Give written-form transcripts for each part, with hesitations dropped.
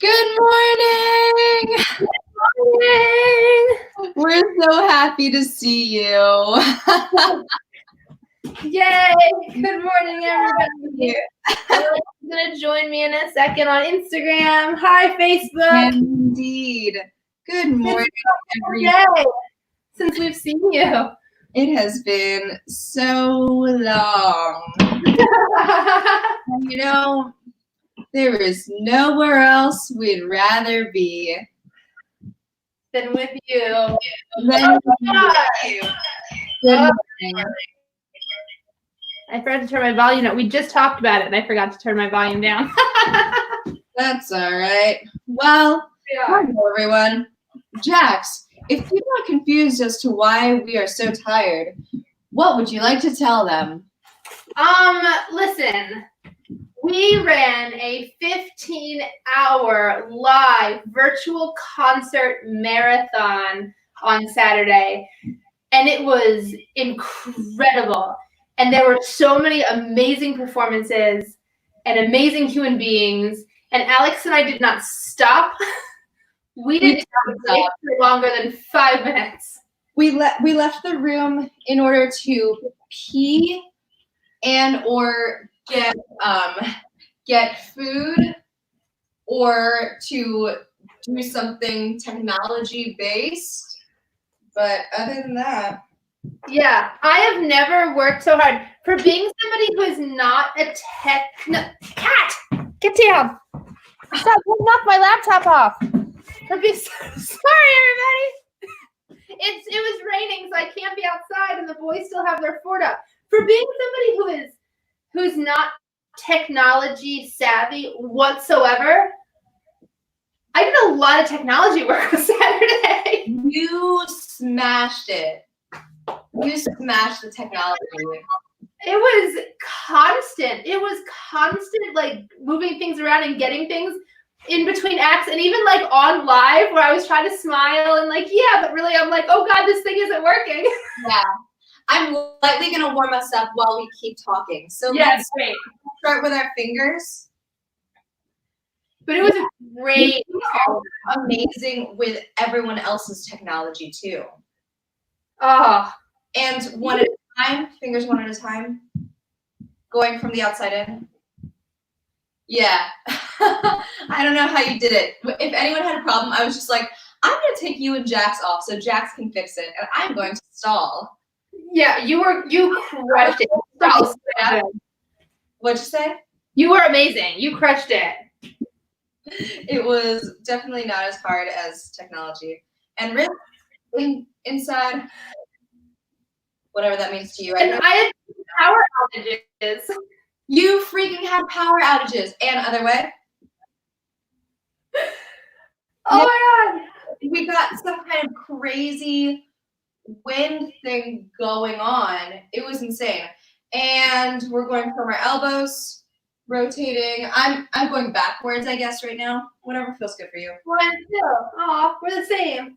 Good morning! Morning! We're so happy to see you. Yay! Good morning, everybody. Alexa's gonna join me in a second on Instagram. Hi, Facebook. Indeed. Good morning, everyone. Yay! Since we've seen you. It has been so long. And you know, there is nowhere else we'd rather be Been with you. than with you. Good morning. I forgot to turn my volume down. We just talked about it, and I forgot to turn my volume down. That's all right. Well, hello, everyone. Jax, if people are confused as to why we are so tired, what would you like to tell them? Listen. We ran a 15-hour live virtual concert marathon on Saturday, and it was incredible. And there were so many amazing performances and amazing human beings. And Alex and I did not stop. We didn't stop for longer than 5 minutes. We left the room in order to pee and or get food or to do something technology based. But other than that, yeah, I have never worked so hard for being somebody who is not a cat. Get down! Stop! Don't knock my laptop off. Sorry, everybody. It was raining, so I can't be outside, and the boys still have their fort up. For being somebody who's not technology savvy whatsoever, I did a lot of technology work on Saturday. You smashed it. You smashed the technology. It was constant. It was constant, like moving things around and getting things in between acts, and even like on live where I was trying to smile and like, yeah, but really I'm like, oh God, this thing isn't working. Yeah. I'm lightly going to warm us up while we keep talking. So let's start with our fingers. But it was great. Amazing with everyone else's technology too. Oh. And one at a time, fingers one at a time, going from the outside in. Yeah. I don't know how you did it. If anyone had a problem, I was just like, I'm going to take you and Jax off so Jax can fix it, and I'm going to stall. Yeah, you crushed it. What'd you say? You were amazing. You crushed it. It was definitely not as hard as technology. And really, inside, whatever that means to you. And I had power outages. You freaking had power outages. And other way. Oh my God. We got some kind of crazy wind thing going on. It was insane. And we're going from our elbows, rotating. I'm going backwards, I guess, right now. Whatever feels good for you. Well, I'm still. Oh, we're the same.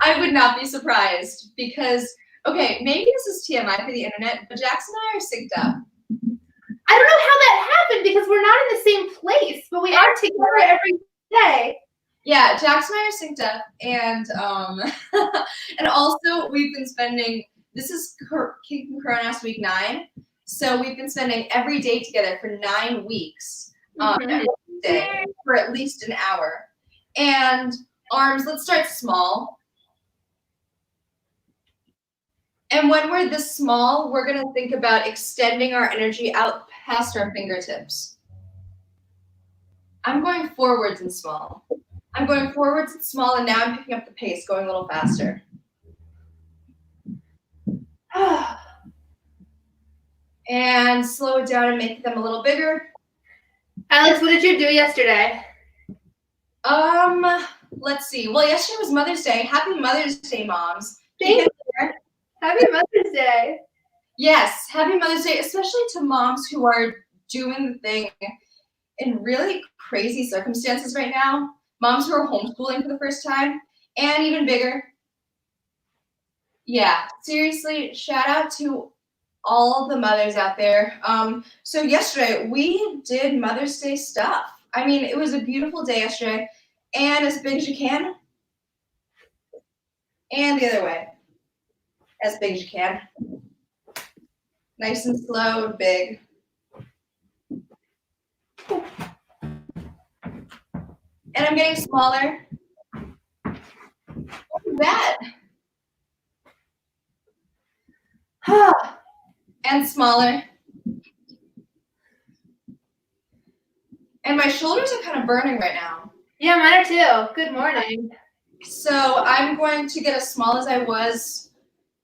I would not be surprised because, okay, maybe this is TMI for the internet, but Jax and I are synced up. I don't know how that happened because we're not in the same place, but we are together every day. Yeah, Jax and I are synced up, and and also we've been spending. This is King Coron week 9, so we've been spending every day together for 9 weeks, every day for at least an hour. And arms, let's start small. And when we're this small, we're going to think about extending our energy out past our fingertips. I'm going forwards and small. I'm going forwards and small, and now I'm picking up the pace, going a little faster. And slow it down and make them a little bigger. Alex, what did you do yesterday? Let's see. Well, yesterday was Mother's Day. Happy Mother's Day, moms. Thank you. Happy Mother's Day. Yes, happy Mother's Day, especially to moms who are doing the thing in really crazy circumstances right now. Moms who are homeschooling for the first time, and even bigger. Yeah, seriously, shout out to all the mothers out there. So yesterday we did Mother's Day stuff. I mean, it was a beautiful day yesterday, and as big as you can, and the other way, as big as you can. Nice and slow and big. And I'm getting smaller. Look at that. And smaller. And my shoulders are kind of burning right now. Yeah, mine are too. Good morning. So I'm going to get as small as I was,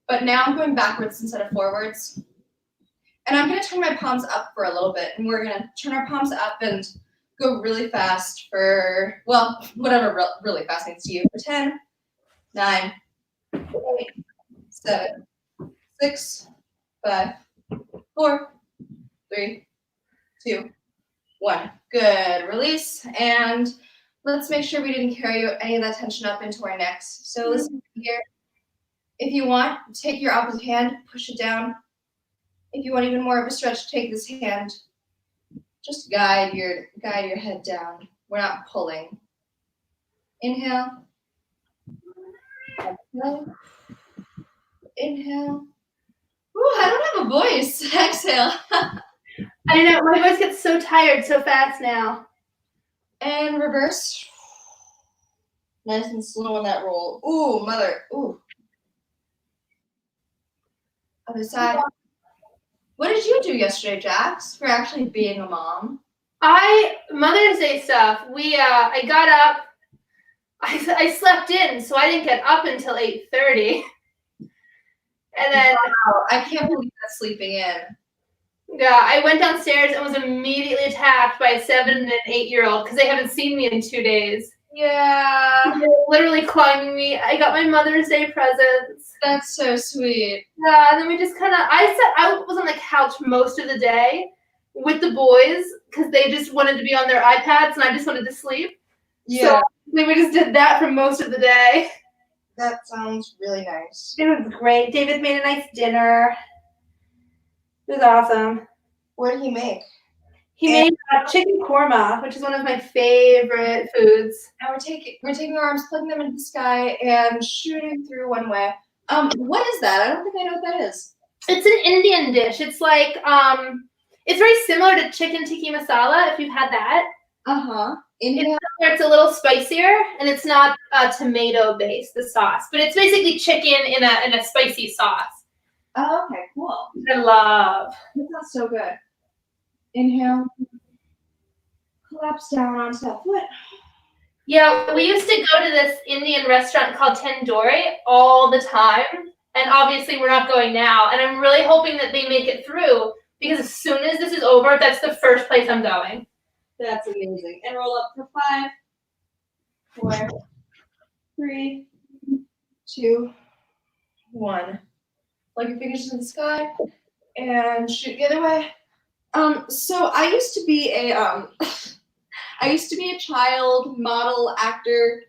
but now I'm going backwards instead of forwards. And I'm going to turn my palms up for a little bit, and we're going to turn our palms up and go really fast for, well, whatever really fast means to you. For 10, 9, 8, 7, 6, 5, 4, 3, 2, 1. Good. Release. And let's make sure we didn't carry any of that tension up into our necks. So listen here. If you want, take your opposite hand, push it down. If you want even more of a stretch, take this hand. Just guide your head down. We're not pulling. Inhale. Exhale. Inhale. Ooh, I don't have a voice. Exhale. I know, my voice gets so tired so fast now. And reverse. Nice and slow on that roll. Ooh, mother. Ooh. Other side. What did you do yesterday, Jax, for actually being a mom? Mother's Day stuff. I got up. I slept in, so I didn't get up until 8:30. And then Wow, I can't believe that's sleeping in. Yeah, I went downstairs and was immediately attacked by a 7- and 8-year-old because they haven't seen me in 2 days. Yeah. They were literally climbing me. I got my Mother's Day presents. That's so sweet. Yeah, and then we just kind of, I was on the couch most of the day with the boys because they just wanted to be on their iPads and I just wanted to sleep. Yeah. So then we just did that for most of the day. That sounds really nice. It was great. David made a nice dinner. It was awesome. What did he make? He made chicken korma, which is one of my favorite foods. And we're taking our arms, plugging them into the sky, and shooting through one way. What is that? I don't think I know what that is. It's an Indian dish. It's like it's very similar to chicken tikka masala. If you've had that. India. It's a little spicier, and it's not tomato based, the sauce, but it's basically chicken in a spicy sauce. Oh, okay, cool. I love. That sounds so good. Inhale. Collapse down onto that foot. Yeah, we used to go to this Indian restaurant called Tandoori all the time, and obviously we're not going now. And I'm really hoping that they make it through because as soon as this is over, that's the first place I'm going. That's amazing. And roll up for 5, 4, 3, 2, 1. Plug your fingers in the sky and shoot the other way. So I used to be a child model actor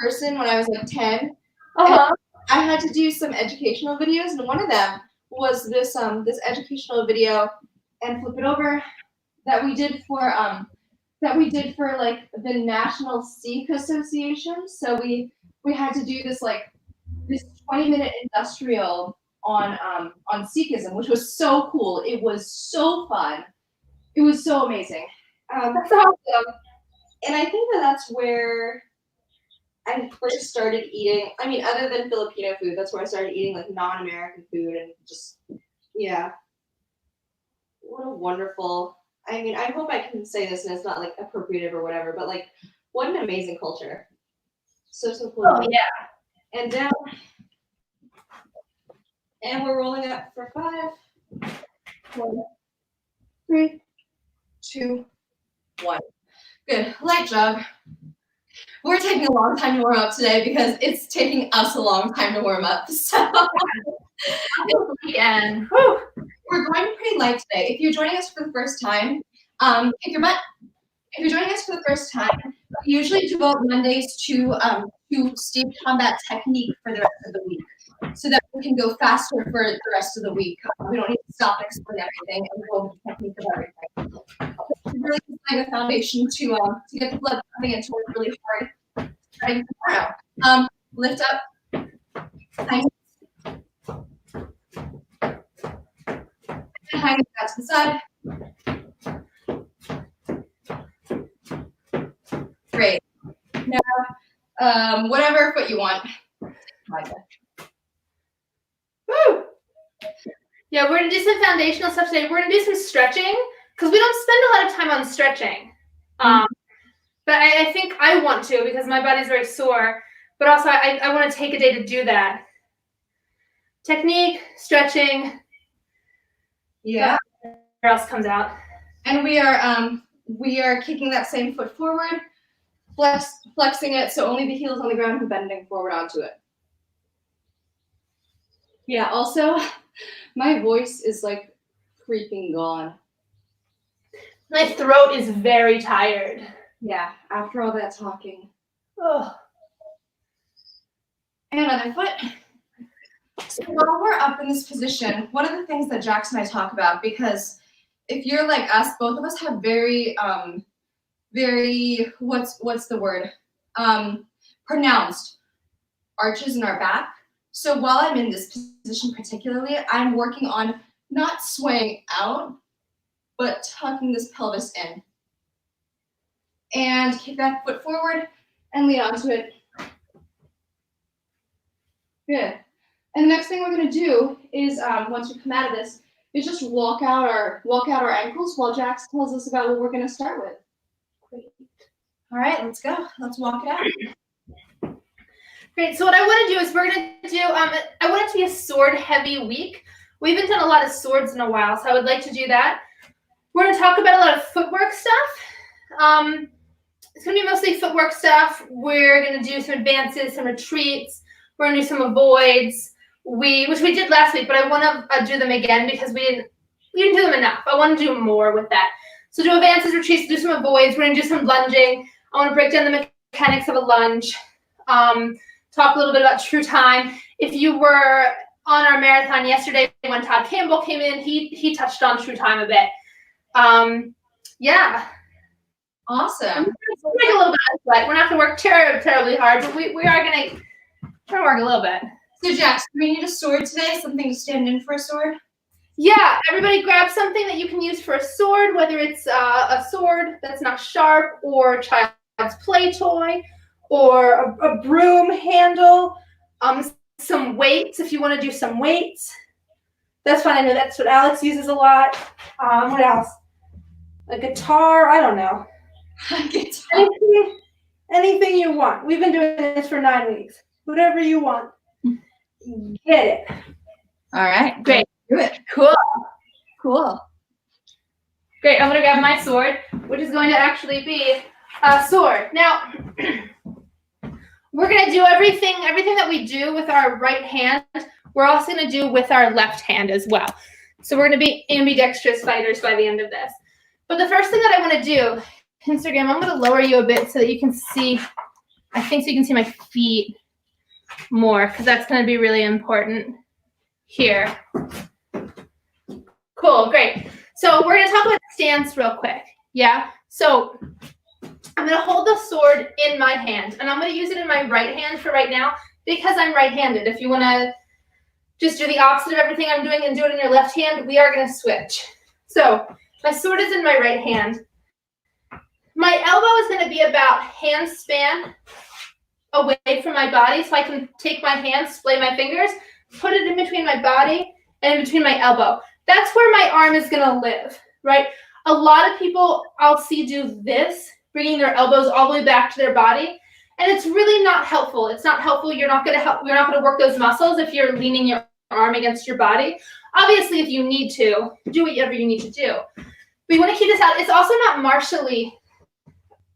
person when I was like 10. I had to do some educational videos, and one of them was this educational video, and flip it over, that we did for like the National Sikh Association. So we had to do this 20-minute industrial on Sikhism, which was so cool. It was so fun. It was so amazing. That's awesome. And I think that's where I first started eating. I mean, other than Filipino food, that's where I started eating like non-American food, and just, yeah. What a wonderful. I mean, I hope I can say this and it's not like appropriative or whatever, but like, what an amazing culture. So cool. Oh yeah. And down. And we're rolling up for 5, 4, 3, 2, 1. Good. Light jog. We're taking a long time to warm up today because it's taking us a long time to warm up. So weekend. We're going pretty light today. If you're joining us for the first time, kick your butt. If you're joining us for the first time, we usually devote Mondays to Steve Combat technique for the rest of the week. so that we can go faster for the rest of the week. We don't need to stop and explain everything and go over the technique of everything. Really laying a foundation to get the blood pumping into it really hard starting tomorrow. Lift up, hang it out to the side. Great. Now, whatever foot you want. Woo! Yeah, we're gonna do some foundational stuff today. We're gonna do some stretching because we don't spend a lot of time on stretching. But I think I want to because my body's very sore. But also, I want to take a day to do that. Technique, stretching. Yeah. Where else comes out? And we are kicking that same foot forward, flexing it so only the heel is on the ground and bending forward onto it. Yeah. Also, my voice is like freaking gone. My throat is very tired. Yeah. After all that talking. Oh. And another foot. So while we're up in this position, one of the things that Jax and I talk about, because if you're like us, both of us have very what's the word? Pronounced arches in our back. So while I'm in this position particularly, I'm working on not swaying out, but tucking this pelvis in. And kick that foot forward and lean onto it. Good. And the next thing we're going to do is, once we come out of this, is just walk out our ankles while Jax tells us about what we're going to start with. Great. All right, let's go. Let's walk it out. Great. So what I want to do is we're going to do, I want it to be a sword-heavy week. We haven't done a lot of swords in a while, so I would like to do that. We're going to talk about a lot of footwork stuff. It's going to be mostly footwork stuff. We're going to do some advances, some retreats. We're going to do some avoids, which we did last week, but I want to do them again because we didn't do them enough. I want to do more with that. So do advances, retreats, do some avoids. We're going to do some lunging. I want to break down the mechanics of a lunge. Talk a little bit about true time. If you were on our marathon yesterday when Todd Campbell came in, he touched on true time a bit. Yeah. Awesome. We're make a little bit of sweat. We're not going to work terribly hard, but we are going to try to work a little bit. So Jax, do we need a sword today? Something to stand in for a sword? Yeah, everybody grab something that you can use for a sword, whether it's a sword that's not sharp or a child's play toy or a broom handle, some weights if you want to do some weights. That's fine. I know that's what Alex uses a lot. What else? A guitar? I don't know. Guitar. Anything you want. We've been doing this for 9 weeks. Whatever you want. Get it. All right. Great. Do it. Cool. Great. I'm going to grab my sword, which is going to actually be a sword. Now, we're going to do everything that we do with our right hand, we're also going to do with our left hand as well. So we're going to be ambidextrous fighters by the end of this. But the first thing that I want to do, Instagram, I'm going to lower you a bit so that you can see, I think so you can see my feet more, because that's going to be really important here. Cool, great. So we're going to talk about stance real quick. Yeah, so I'm going to hold the sword in my hand, and I'm going to use it in my right hand for right now because I'm right-handed. If you want to just do the opposite of everything I'm doing and do it in your left hand, we are going to switch. So my sword is in my right hand. My elbow is going to be about hand span away from my body, so I can take my hand, splay my fingers, put it in between my body and in between my elbow. That's where my arm is going to live, right? A lot of people I'll see do this, bringing their elbows all the way back to their body, and it's really not helpful. It's not helpful. You're not going to work those muscles if you're leaning your arm against your body. Obviously, if you need to, do whatever you need to do. But you want to keep this out. It's also not martially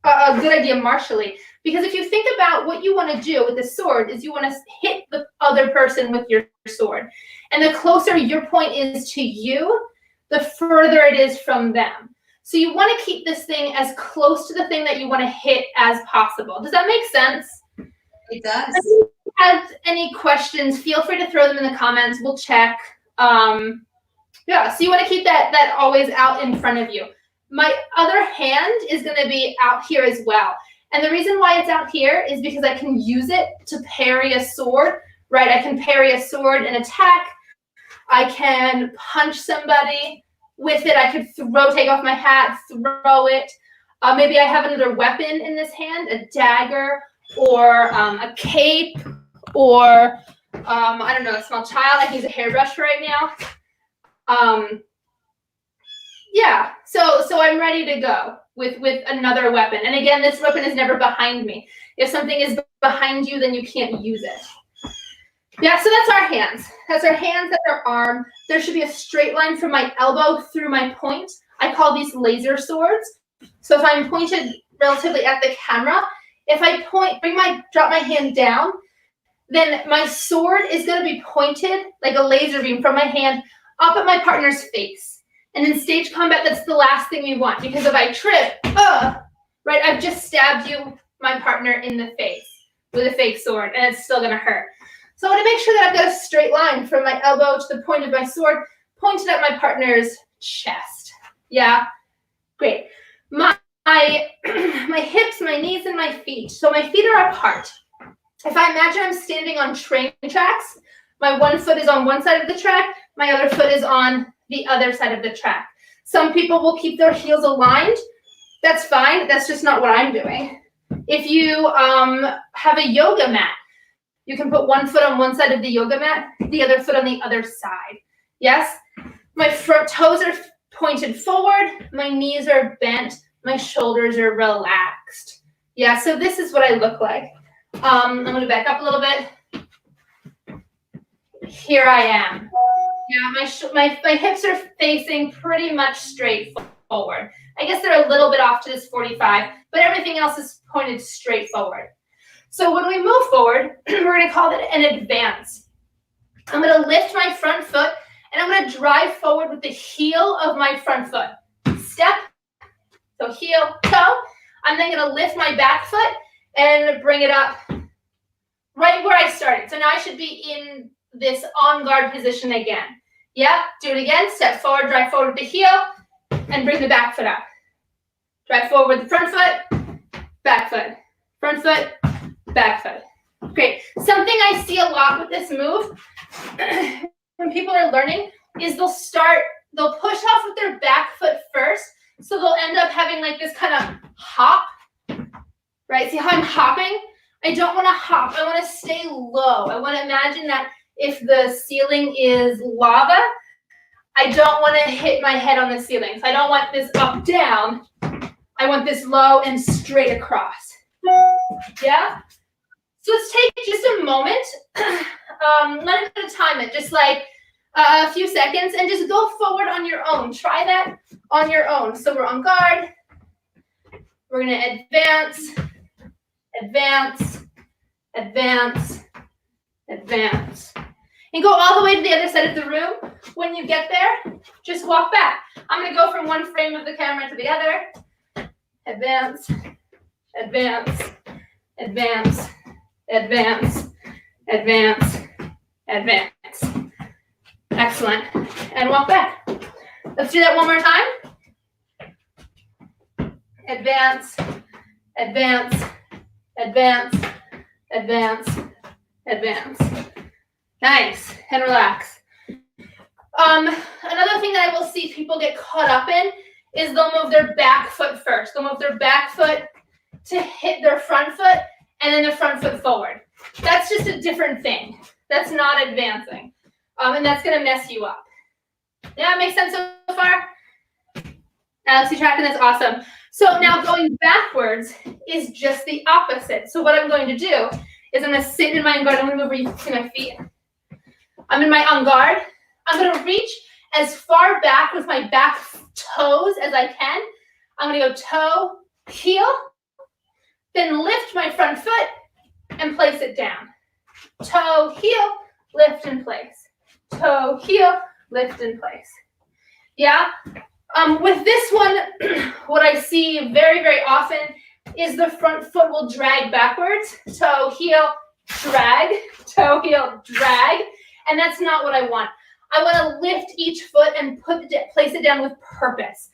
a good idea martially, because if you think about what you want to do with the sword is you want to hit the other person with your sword. And the closer your point is to you, the further it is from them. So you want to keep this thing as close to the thing that you want to hit as possible. Does that make sense? It does. has any questions, feel free to throw them in the comments. We'll check. Yeah, so you want to keep that always out in front of you. My other hand is going to be out here as well. And the reason why it's out here is because I can use it to parry a sword, right? I can parry a sword and attack. I can punch somebody with it. I could take off my hat, throw it. Maybe I have another weapon in this hand, a dagger or a cape or, I don't know, a small child. I can use a hairbrush right now. Yeah, so I'm ready to go with another weapon. And again, this weapon is never behind me. If something is behind you, then you can't use it. Yeah, so that's our hands. That's our hands, that's our arm. There should be a straight line from my elbow through my point. I call these laser swords. So if I'm pointed relatively at the camera, if I drop my hand down, then my sword is going to be pointed like a laser beam from my hand up at my partner's face. And in stage combat, that's the last thing we want, because if I trip, right, I've just stabbed my partner in the face with a fake sword, and it's still going to hurt. So I want to make sure that I've got a straight line from my elbow to the point of my sword, pointed at my partner's chest. Yeah, great. My hips, my knees, and my feet. So my feet are apart. If I imagine I'm standing on train tracks, my one foot is on one side of the track, my other foot is on the other side of the track. Some people will keep their heels aligned. That's fine. That's just not what I'm doing. If you have a yoga mat, you can put one foot on one side of the yoga mat, the other foot on the other side. Yes? My front toes are pointed forward. My knees are bent. My shoulders are relaxed. Yeah, so this is what I look like. I'm going to back up a little bit. Here I am. Yeah, my hips are facing pretty much straight forward. I guess they're a little bit off to this 45, but everything else is pointed straight forward. So when we move forward, we're going to call it an advance. I'm going to lift my front foot, and I'm going to drive forward with the heel of my front foot. Step, so heel, toe. I'm then going to lift my back foot and bring it up right where I started. So now I should be in this on guard position again. Yeah, do it again. Step forward, drive forward with the heel, and bring the back foot up. Drive forward with the front foot, back foot, front foot, back foot. Great. Something I see a lot with this move when people are learning is they'll push off with their back foot first. So they'll end up having like this kind of hop, right? See how I'm hopping? I don't want to hop. I want to stay low. I want to imagine that if the ceiling is lava, I don't want to hit my head on the ceiling. So I don't want this up, down. I want this low and straight across. Yeah? So let's take just a moment. Not even gonna time it, just like a few seconds, and just go forward on your own. Try that on your own. So we're on guard. We're gonna advance, advance, advance, advance. And go all the way to the other side of the room. When you get there, just walk back. I'm gonna go from one frame of the camera to the other. Advance, advance, advance, advance, advance, advance. Excellent. And walk back. Let's do that one more time. Advance, advance, advance, advance, advance. Nice. And relax. Another thing that I will see people get caught up in is they'll move their back foot first. They'll move their back foot to hit their front foot, and then their front foot forward. That's just a different thing. That's not advancing. And that's going to mess you up. Yeah, it makes sense so far? Alex, you tracking this? Awesome. So now going backwards is just the opposite. So what I'm going to do is I'm going to sit in my on guard. I'm going to move where you can see my feet. I'm in my on guard. I'm going to reach as far back with my back toes as I can. I'm going to go toe, heel, then lift my front foot and place it down. Toe, heel, lift in place. Toe, heel, lift in place. Yeah? With this one, what I see very, very often is the front foot will drag backwards. Toe, heel, drag, toe, heel, drag. And that's not what I want. I want to lift each foot and place it down with purpose.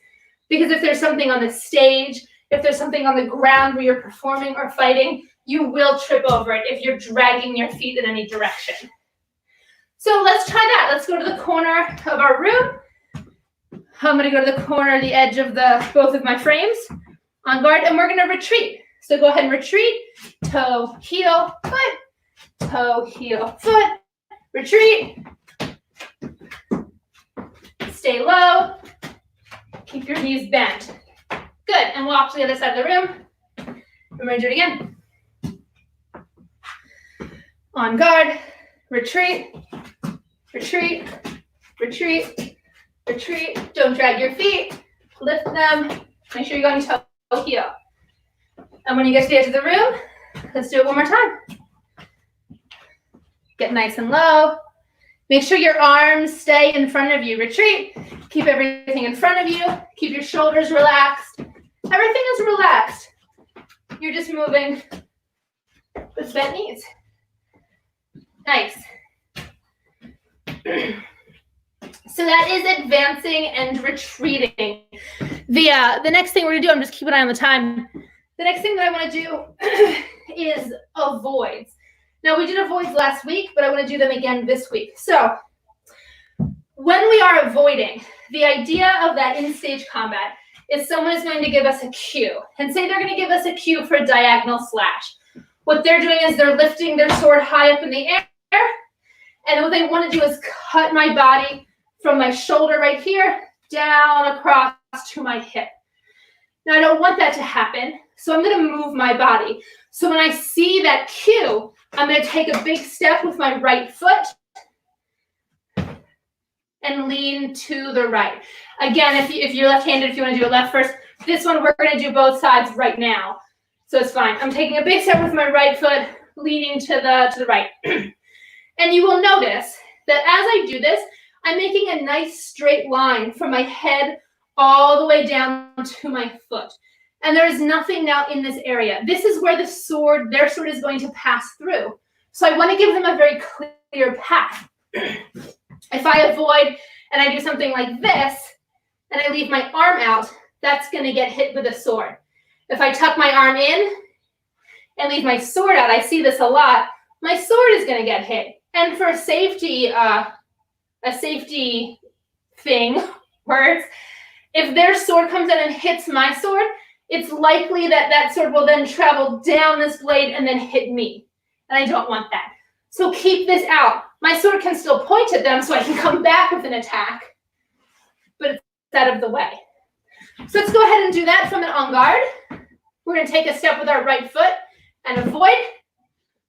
Because if there's something on the stage, if there's something on the ground where you're performing or fighting, you will trip over it if you're dragging your feet in any direction. So let's try that. Let's go to the corner of our room. I'm going to go to the corner, the edge of both of my frames, on guard, and we're going to retreat. So go ahead and retreat, toe, heel, foot, toe, heel, foot, retreat. Stay low. Keep your knees bent. Good, and walk to the other side of the room. And we're going to do it again. On guard, retreat, retreat, retreat, retreat. Don't drag your feet. Lift them. Make sure you go on your toe, heel. And when you get to the edge of the room, let's do it one more time. Get nice and low. Make sure your arms stay in front of you. Retreat. Keep everything in front of you. Keep your shoulders relaxed. Everything is relaxed. You're just moving with bent knees. Nice. So that is advancing and retreating. The next thing we're going to do, I'm just keeping an eye on the time. The next thing that I want to do is avoids. Now, we did avoids last week, but I want to do them again this week. So when we are avoiding, the idea of that in-stage combat is someone is going to give us a cue. And say they're going to give us a cue for a diagonal slash. What they're doing is they're lifting their sword high up in the air. And what they want to do is cut my body from my shoulder right here down across to my hip. Now, I don't want that to happen, so I'm going to move my body. So when I see that cue, I'm going to take a big step with my right foot and lean to the right. Again, if you're left-handed, if you want to do it left first, this one we're going to do both sides right now. So it's fine. I'm taking a big step with my right foot, leaning to the right. And you will notice that as I do this, I'm making a nice straight line from my head all the way down to my foot. And there is nothing now in this area. This is where their sword is going to pass through. So I want to give them a very clear path. If I avoid and I do something like this, and I leave my arm out, that's going to get hit with a sword. If I tuck my arm in and leave my sword out, I see this a lot, my sword is going to get hit. And for safety, a safety thing, words, if their sword comes in and hits my sword, it's likely that that sword will then travel down this blade and then hit me. And I don't want that. So keep this out. My sword can still point at them so I can come back with an attack, but it's out of the way. So let's go ahead and do that from an en garde. We're going to take a step with our right foot and avoid.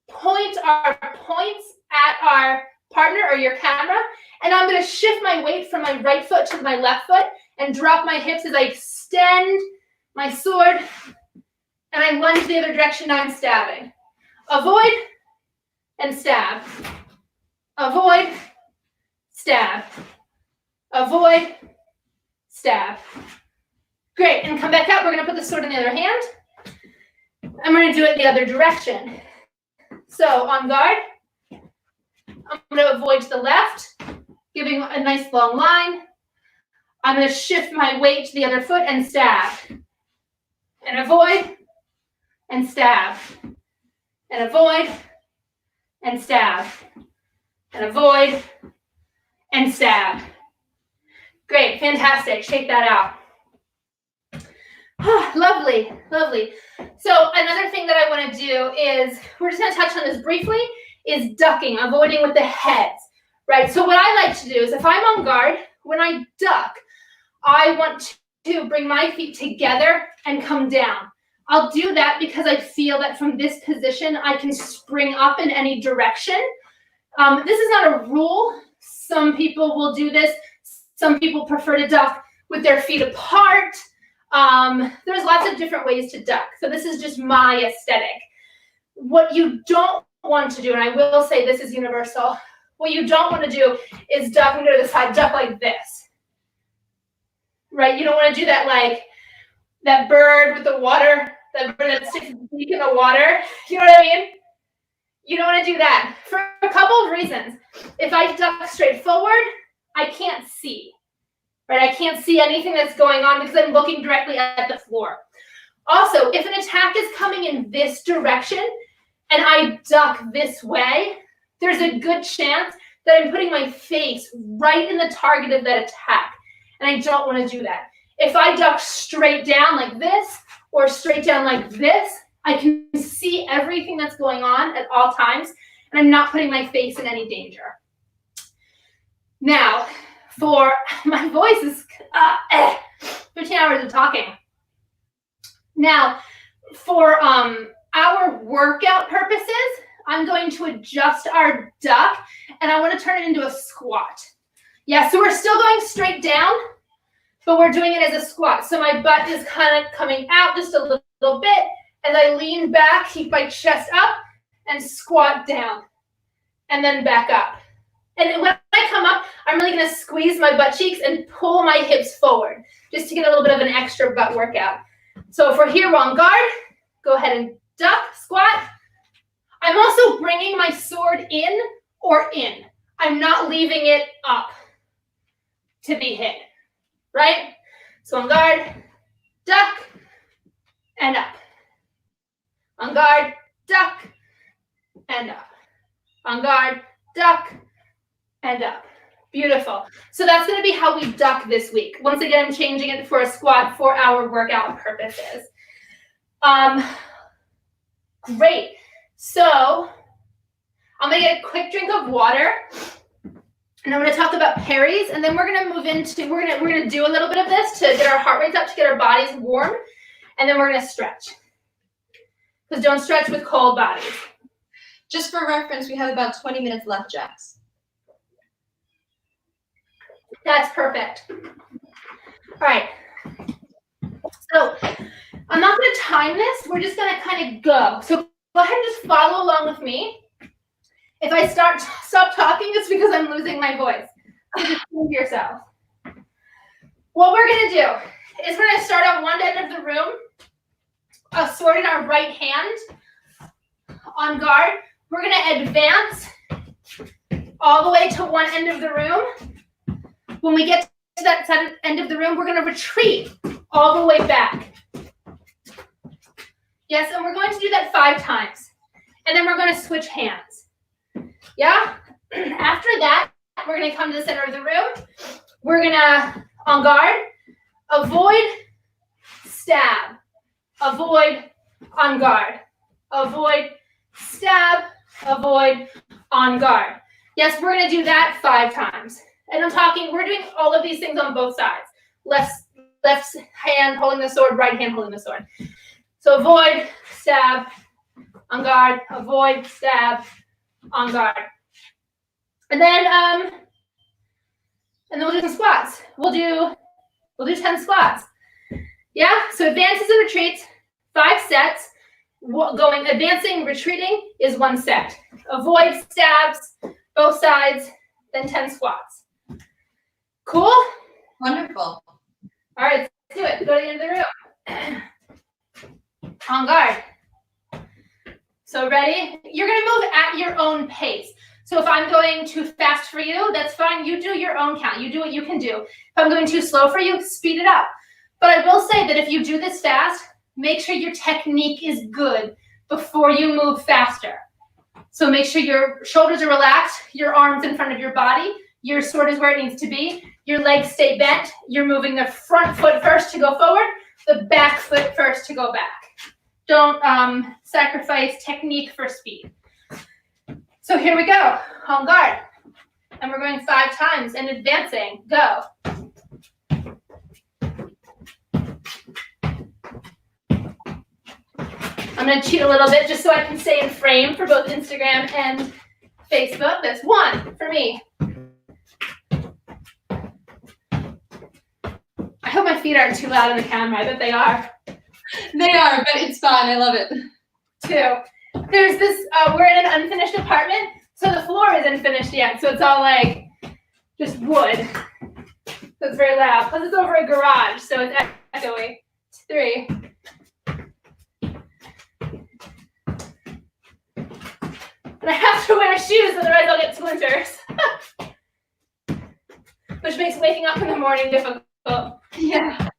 Point our points at our partner or your camera. And I'm going to shift my weight from my right foot to my left foot and drop my hips as I extend my sword and I lunge the other direction. Now I'm stabbing. Avoid and stab. Avoid, stab. Avoid, stab. Great, and come back up. We're going to put the sword in the other hand. And we're going to do it the other direction. So on guard, I'm going to avoid to the left, giving a nice long line. I'm going to shift my weight to the other foot and stab. And avoid, and stab. And avoid, and stab. And avoid, and stab. Great, fantastic. Shake that out. Lovely, lovely. So another thing that I want to do is, we're just going to touch on this briefly, is ducking, avoiding with the heads, right? So what I like to do is if I'm on guard, when I duck, I want to bring my feet together and come down. I'll do that because I feel that from this position, I can spring up in any direction. This is not a rule. Some people will do this. Some people prefer to duck with their feet apart. There's lots of different ways to duck. So this is just my aesthetic. What you don't want to do, and I will say this is universal, what you don't want to do is duck and go to the side, duck like this. Right? You don't want to do that like that bird with the water, that bird that sticks its beak in the water. You know what I mean? You don't want to do that for a couple of reasons. If I duck straight forward, I can't see, right? I can't see anything that's going on because I'm looking directly at the floor. Also, if an attack is coming in this direction and I duck this way, there's a good chance that I'm putting my face right in the target of that attack. And I don't want to do that. If I duck straight down like this or straight down like this, I can see everything that's going on at all times, and I'm not putting my face in any danger. Now, for my voice is 15 hours of talking. Now, for our workout purposes, I'm going to adjust our duck, and I want to turn it into a squat. Yeah, so we're still going straight down, but we're doing it as a squat. So my butt is kind of coming out just a little bit as I lean back, keep my chest up, and squat down, and then back up. And when I come up, I'm really going to squeeze my butt cheeks and pull my hips forward, just to get a little bit of an extra butt workout. So if we're here, we're on guard, go ahead and duck, squat. I'm also bringing my sword in or in. I'm not leaving it up to be hit, right? So on guard, duck, and up. On guard, duck, and up. On guard, duck, and up. Beautiful. So that's going to be how we duck this week. Once again, I'm changing it for a squat for our workout purposes. Great. So I'm going to get a quick drink of water, and I'm going to talk about parries, and then we're going to move into, we're going to do a little bit of this to get our heart rates up, to get our bodies warm, and then we're going to stretch. Because don't stretch with cold bodies. Just for reference, we have about 20 minutes left, Jax. That's perfect. All right. So I'm not going to time this. We're just going to kind of go. So go ahead and just follow along with me. If I stop talking, it's because I'm losing my voice. So just think to yourself. What we're going to do is we're going to start on one end of the room, a sword in our right hand, on guard. We're going to advance all the way to one end of the room. When we get to that end of the room, we're going to retreat all the way back. Yes, and we're going to do that 5 times. And then we're going to switch hands. Yeah? After that, we're going to come to the center of the room. We're going to, on guard, avoid, stab. Avoid, on guard. Avoid, stab, avoid, on guard. Yes, we're going to do that 5 times. And I'm talking, we're doing all of these things on both sides. Left hand holding the sword, right hand holding the sword. So avoid, stab, on guard, avoid, stab, on guard. And then we'll do some squats. We'll do 10 squats. Yeah, so advances and retreats, 5 sets. Going, advancing, retreating is 1 set. Avoid, stabs, both sides, then 10 squats. Cool? Wonderful. All right, let's do it. Go to the end of the room. On guard. So ready? You're going to move at your own pace. So if I'm going too fast for you, that's fine. You do your own count. You do what you can do. If I'm going too slow for you, speed it up. But I will say that if you do this fast, make sure your technique is good before you move faster. So make sure your shoulders are relaxed, your arms in front of your body, your sword is where it needs to be, your legs stay bent, you're moving the front foot first to go forward, the back foot first to go back. Don't sacrifice technique for speed. So here we go, on guard. And we're going 5 times and advancing. Go. I'm going to cheat a little bit just so I can stay in frame for both Instagram and Facebook. That's 1 for me. I hope my feet aren't too loud on the camera. I bet they are. They are, but it's fun. I love it. 2. There's this, we're in an unfinished apartment, so the floor isn't finished yet. So it's all like just wood. So it's very loud. Plus it's over a garage, so it's echoey. 3. my shoes, otherwise I'll get splinters. Which makes waking up in the morning difficult. Yeah.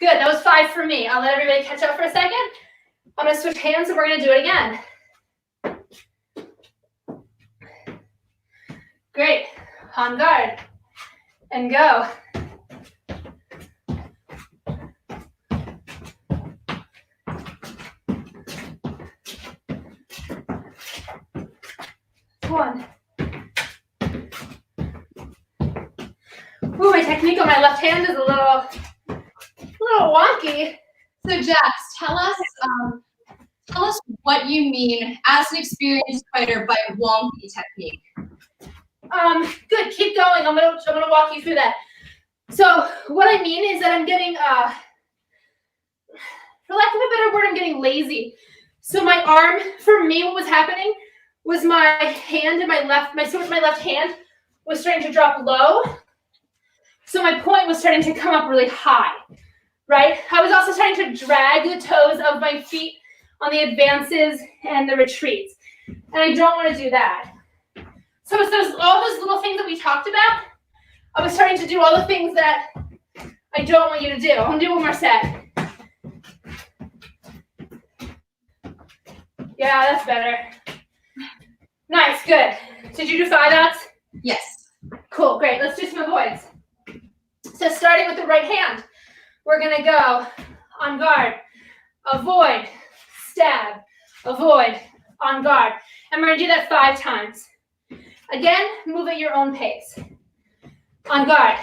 Good, that was 5 for me. I'll let everybody catch up for a second. I'm gonna switch hands and we're gonna do it again. Great, on guard, and go. One. Ooh, my technique on my left hand is a little wonky. So Jax, tell us what you mean as an experienced fighter by wonky technique. Good, keep going. I'm gonna walk you through that. So what I mean is that I'm getting, for lack of a better word, I'm getting lazy. So my arm, for me, what was happening was my hand and my sword in my left hand was starting to drop low. So my point was starting to come up really high, right? I was also starting to drag the toes of my feet on the advances and the retreats. And I don't want to do that. So it's all those little things that we talked about. I was starting to do all the things that I don't want you to do. I'm going to do one more set. Yeah, that's better. Nice, good. Did you do 5 outs? Yes. Cool, great. Let's do some avoids. So starting with the right hand, we're going to go on guard, avoid, stab, avoid, on guard. And we're going to do that 5 times. Again, move at your own pace. On guard,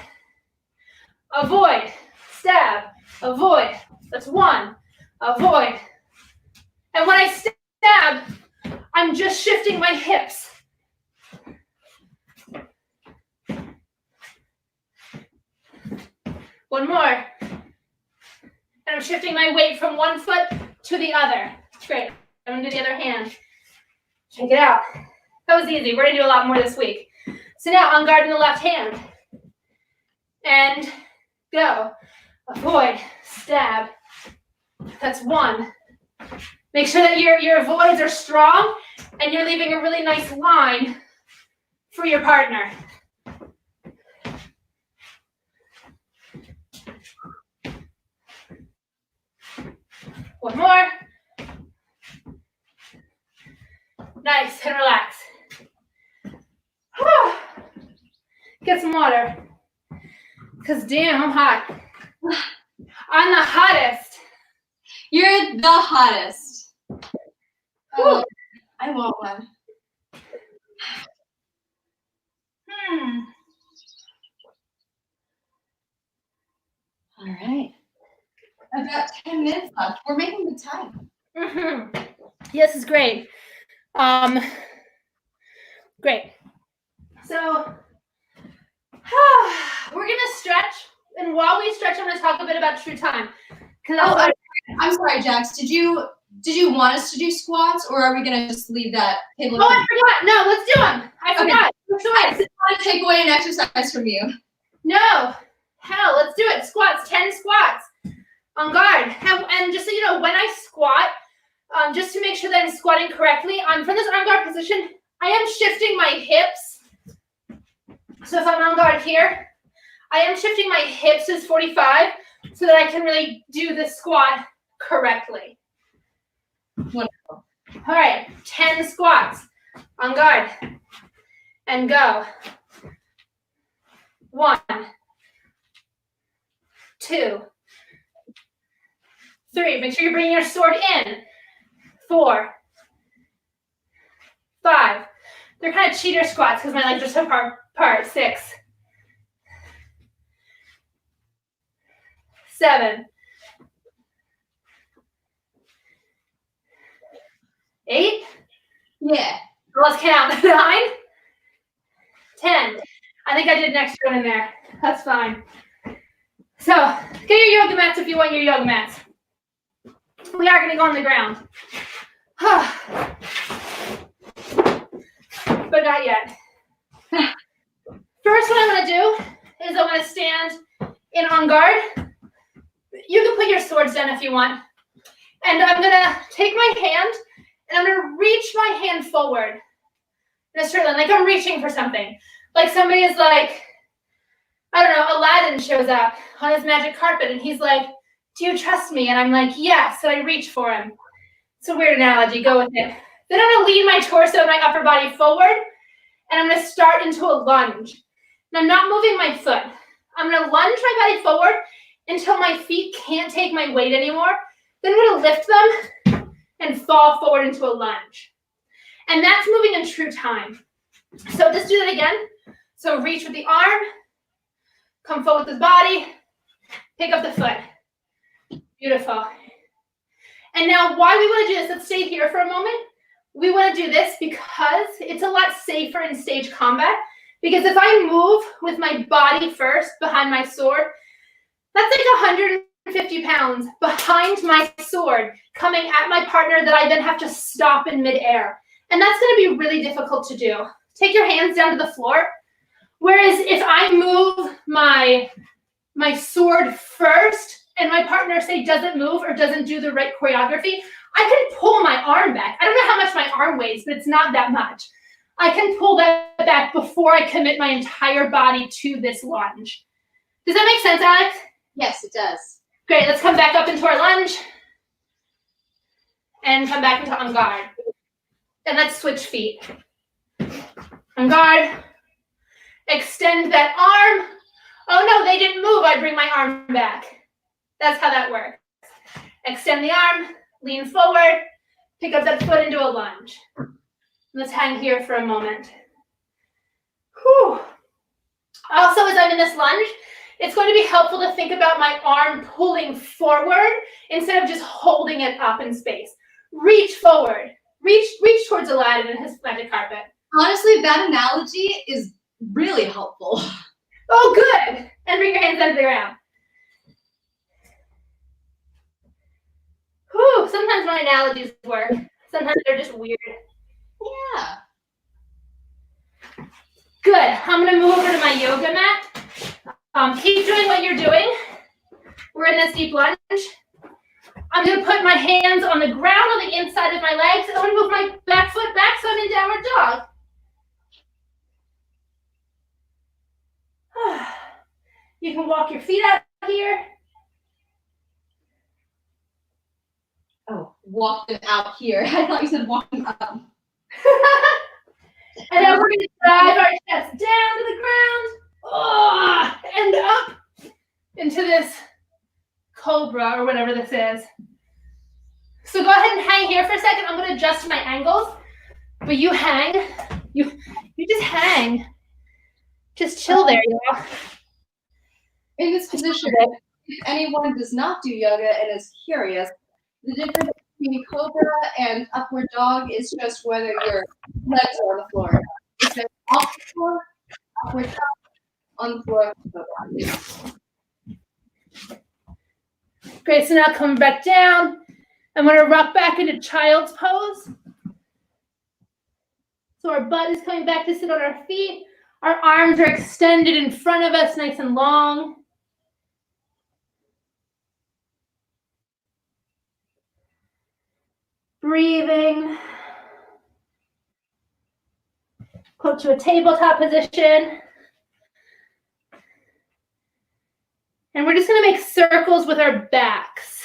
avoid, stab, avoid. That's 1, avoid. And when I stab, I'm just shifting my hips. One more. And I'm shifting my weight from one foot to the other. Great. I'm going to do the other hand. Check it out. That was easy. We're going to do a lot more this week. So now on guard in the left hand. And go. Avoid. Stab. That's 1. Make sure that your avoids are strong and you're leaving a really nice line for your partner. One more. Nice, and relax. Get some water. Because damn, I'm hot. I'm the hottest. You're the hottest. Oh, I want one. All right. I've got 10 minutes left. We're making good time. Mm-hmm. Yes, it's great. Great. So, we're gonna stretch, and while we stretch, I'm gonna talk a bit about true time. I'm sorry, Jax. Did you want us to do squats, or are we gonna just leave that table? Oh, I forgot. No, let's do them. I forgot. I didn't want to take away an exercise from you. No. Hell, let's do it. Squats, 10 squats. On guard. And just so you know, when I squat, just to make sure that I'm squatting correctly, from this arm guard position, I am shifting my hips. So if I'm on guard here, I am shifting my hips as 45 so that I can really do the squat correctly. Wonderful. All right, 10 squats. On guard. And go. 1, 2, 3. Make sure you're bringing your sword in. 4, 5. They're kind of cheater squats because my legs are so far apart. 6, 7, 8. Yeah. Let's count. 9, 10. I think I did an extra one in there. That's fine. So get your yoga mats if you want your yoga mats. We are going to go on the ground. But not yet. First, what I'm going to do is I'm going to stand in on guard. You can put your swords down if you want. And I'm gonna take my hand and I'm gonna reach my hand forward in a straight line, like I'm reaching for something. Like somebody is like, I don't know, Aladdin shows up on his magic carpet and he's like, do you trust me? And I'm like, yes, and I reach for him. It's a weird analogy, go with it. Then I'm gonna lean my torso and my upper body forward and I'm gonna start into a lunge. And I'm not moving my foot. I'm gonna lunge my body forward until my feet can't take my weight anymore. Then I'm gonna lift them and fall forward into a lunge. And that's moving in true time. So just do that again. So reach with the arm, come forward with the body, pick up the foot. Beautiful. And now why we want to do this, let's stay here for a moment. We want to do this because it's a lot safer in stage combat. Because if I move with my body first behind my sword, that's like 150 pounds behind my sword coming at my partner that I then have to stop in midair. And that's going to be really difficult to do. Take your hands down to the floor. Whereas if I move my sword first and my partner, say, doesn't move or doesn't do the right choreography, I can pull my arm back. I don't know how much my arm weighs, but it's not that much. I can pull that back before I commit my entire body to this lunge. Does that make sense, Alex? Yes, it does. Great, let's come back up into our lunge and come back into on guard. And let's switch feet. On guard. Extend that arm. Oh no, they didn't move. I bring my arm back. That's how that works. Extend the arm, lean forward, pick up that foot into a lunge. Let's hang here for a moment. Whew. Also, as I'm in this lunge, it's going to be helpful to think about my arm pulling forward instead of just holding it up in space. Reach forward. Reach towards Aladdin and his magic carpet. Honestly, that analogy is really helpful. Oh, good. And bring your hands down to the ground. Whew, sometimes my analogies work. Sometimes they're just weird. Yeah. Good. I'm going to move over to my yoga mat. Keep doing what you're doing. We're in this deep lunge. I'm going to put my hands on the ground on the inside of my legs. And I'm going to move my back foot back so I'm in downward dog. You can walk your feet out here. Oh, walk them out here. I thought you said walk them up. And then we're going to drive our chest down to the ground. And up into this cobra or whatever this is. So go ahead and hang here for a second. I'm going to adjust my angles. But you hang. You just hang. Just chill there, y'all. In this position, if anyone does not do yoga and is curious, the difference between cobra and upward dog is just whether your legs are on the floor. If they're off the floor, upward dog, on the floor, cobra. Great, so now coming back down. I'm going to rock back into child's pose. So our butt is coming back to sit on our feet. Our arms are extended in front of us, nice and long. Breathing. Go to a tabletop position. And we're just going to make circles with our backs.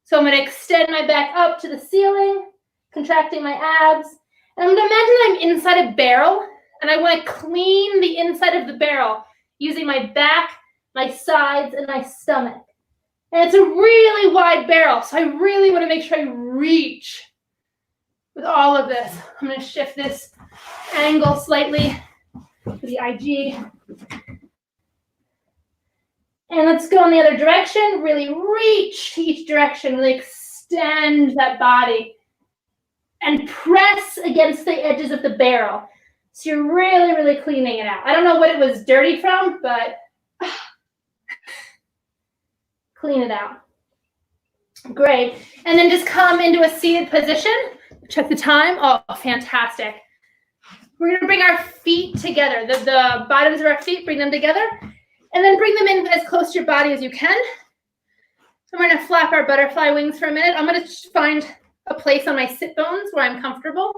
So I'm going to extend my back up to the ceiling, contracting my abs. And I'm going to imagine I'm inside a barrel, and I want to clean the inside of the barrel using my back, my sides, and my stomach. And it's a really wide barrel, so I really want to make sure I reach with all of this. I'm going to shift this angle slightly for the IG. And let's go in the other direction. Really reach to each direction. Really extend that body. And press against the edges of the barrel. So you're really, really cleaning it out. I don't know what it was dirty from, but clean it out. Great. And then just come into a seated position. Check the time. Oh, fantastic. We're going to bring our feet together. The bottoms of our feet, bring them together. And then bring them in as close to your body as you can. So we're going to flap our butterfly wings for a minute. I'm going to find a place on my sit bones where I'm comfortable.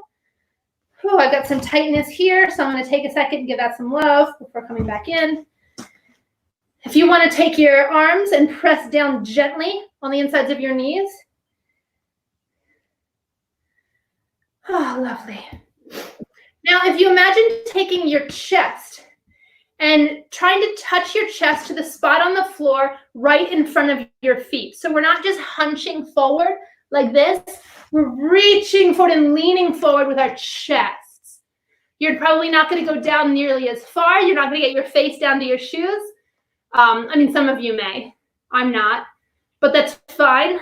Whew, I've got some tightness here, so I'm going to take a second and give that some love before coming back in. If you want to take your arms and press down gently on the insides of your knees. Oh, lovely. Now, if you imagine taking your chest and trying to touch your chest to the spot on the floor right in front of your feet. So we're not just hunching forward like this. We're reaching forward and leaning forward with our chests. You're probably not going to go down nearly as far. You're not going to get your face down to your shoes. I mean, some of you may. I'm not. But that's fine.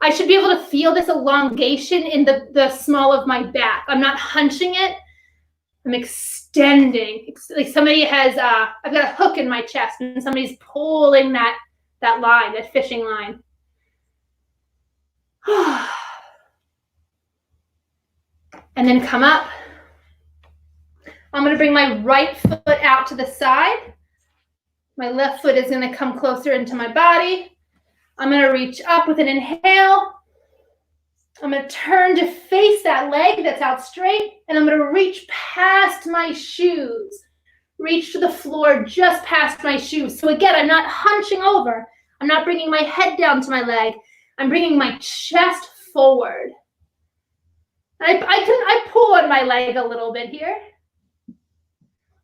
I should be able to feel this elongation in the small of my back. I'm not hunching it. I'm extending. Like somebody has, I've got a hook in my chest and somebody's pulling that line, that fishing line. And then come up. I'm going to bring my right foot out to the side. My left foot is going to come closer into my body. I'm going to reach up with an inhale. I'm going to turn to face that leg that's out straight, and I'm going to reach past my shoes. Reach to the floor just past my shoes. So again, I'm not hunching over. I'm not bringing my head down to my leg. I'm bringing my chest forward. I pull on my leg a little bit here.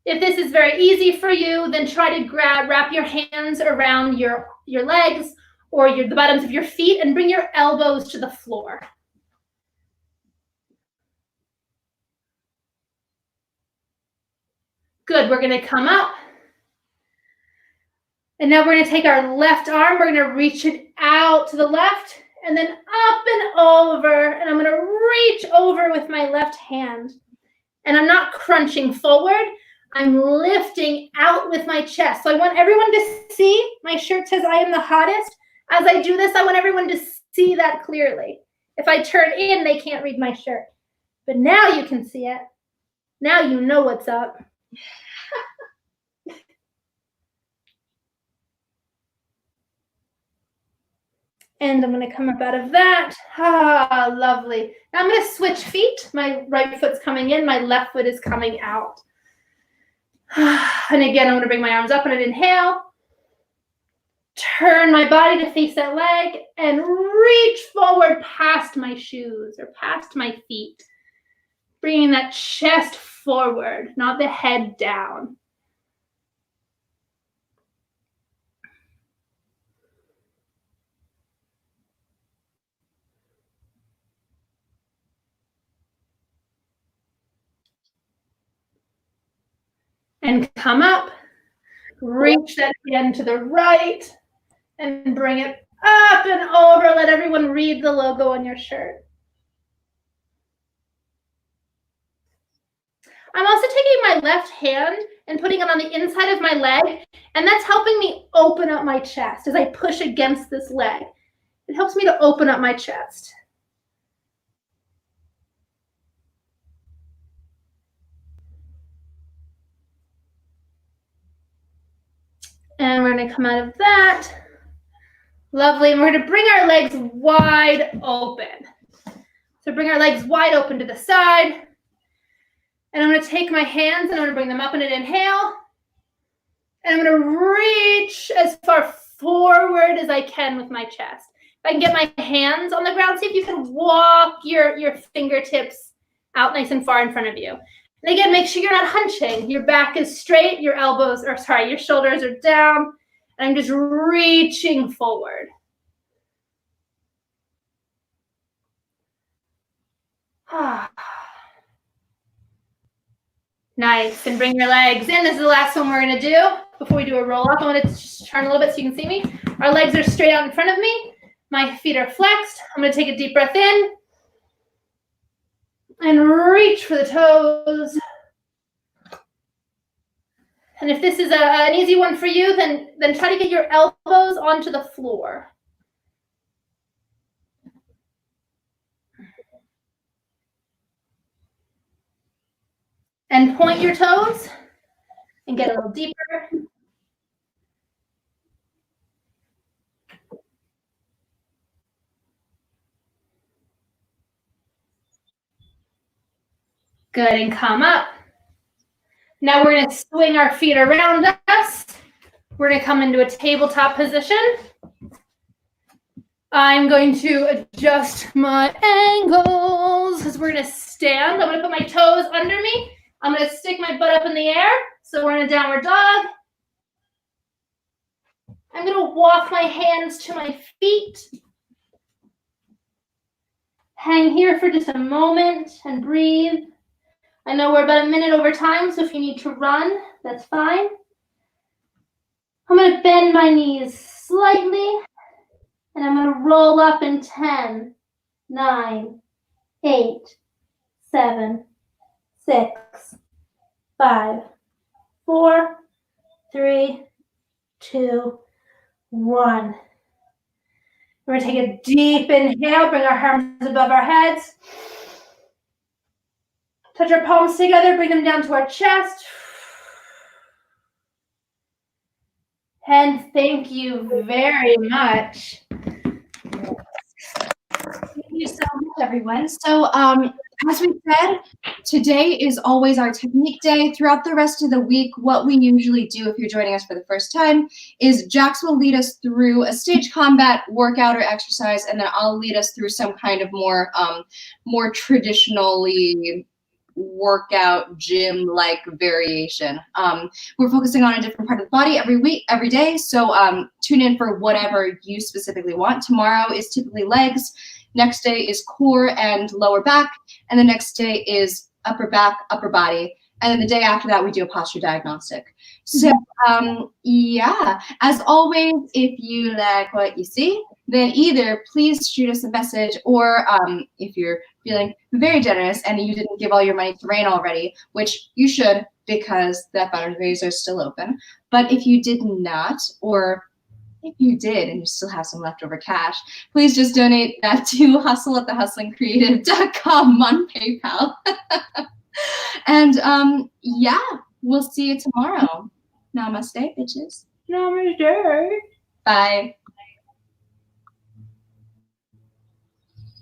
If this is very easy for you, then try to wrap your hands around your legs or the bottoms of your feet and bring your elbows to the floor. Good, we're going to come up. And now we're going to take our left arm, we're going to reach it out to the left and then up and over. And I'm going to reach over with my left hand. And I'm not crunching forward. I'm lifting out with my chest. So I want everyone to see, my shirt says I am the hottest. As I do this, I want everyone to see that clearly. If I turn in, they can't read my shirt. But now you can see it. Now you know what's up. And I'm going to come up out of that. Ah, lovely. Now I'm going to switch feet. My right foot's coming in. My left foot is coming out. And again, I'm going to bring my arms up on an inhale. Turn my body to face that leg and reach forward past my shoes or past my feet. Bringing that chest forward, not the head down. And come up, reach that hand to the right, and bring it up and over. Let everyone read the logo on your shirt. I'm also taking my left hand and putting it on the inside of my leg, and that's helping me open up my chest as I push against this leg. It helps me to open up my chest. And we're going to come out of that. Lovely. And we're going to bring our legs wide open. So bring our legs wide open to the side. And I'm going to take my hands and I'm going to bring them up in an inhale. And I'm going to reach as far forward as I can with my chest. If I can get my hands on the ground, see if you can walk your fingertips out nice and far in front of you. And again, make sure you're not hunching. Your back is straight, your shoulders are down. And I'm just reaching forward. Nice. And bring your legs in. This is the last one we're going to do before we do a roll up. I'm going to just turn a little bit so you can see me. Our legs are straight out in front of me. My feet are flexed. I'm going to take a deep breath in. And reach for the toes. And if this is an easy one for you, then try to get your elbows onto the floor. And point your toes and get a little deeper. Good, and come up. Now we're going to swing our feet around us. We're going to come into a tabletop position. I'm going to adjust my angles because we're going to stand. I'm going to put my toes under me. I'm going to stick my butt up in the air. So we're in a downward dog. I'm going to walk my hands to my feet. Hang here for just a moment and breathe. I know we're about a minute over time, so if you need to run, that's fine. I'm going to bend my knees slightly, and I'm going to roll up in 10, 9, 8, 7, 6, 5, 4, 3, 2, 1. We're going to take a deep inhale, bring our arms above our heads. Touch our palms together, bring them down to our chest. And thank you very much. Thank you so much, everyone. So, as we said, today is always our technique day. Throughout the rest of the week, what we usually do, if you're joining us for the first time, is Jax will lead us through a stage combat workout or exercise, and then I'll lead us through some kind of more traditionally workout gym-like variation. We're focusing on a different part of the body every day. So tune in for whatever you specifically want. Tomorrow is typically legs. Next day is core and lower back. And the next day is upper back, upper body. And then the day after that, we do a posture diagnostic. So yeah, as always, if you like what you see, then either please shoot us a message, or if you're feeling very generous and you didn't give all your money to Rain already, which you should because the fundraisers are still open. But if you did not, or if you did and you still have some leftover cash, please just donate that to hustle@thehustlingcreative.com on PayPal. And yeah, we'll see you tomorrow. Namaste, bitches. Namaste. Bye.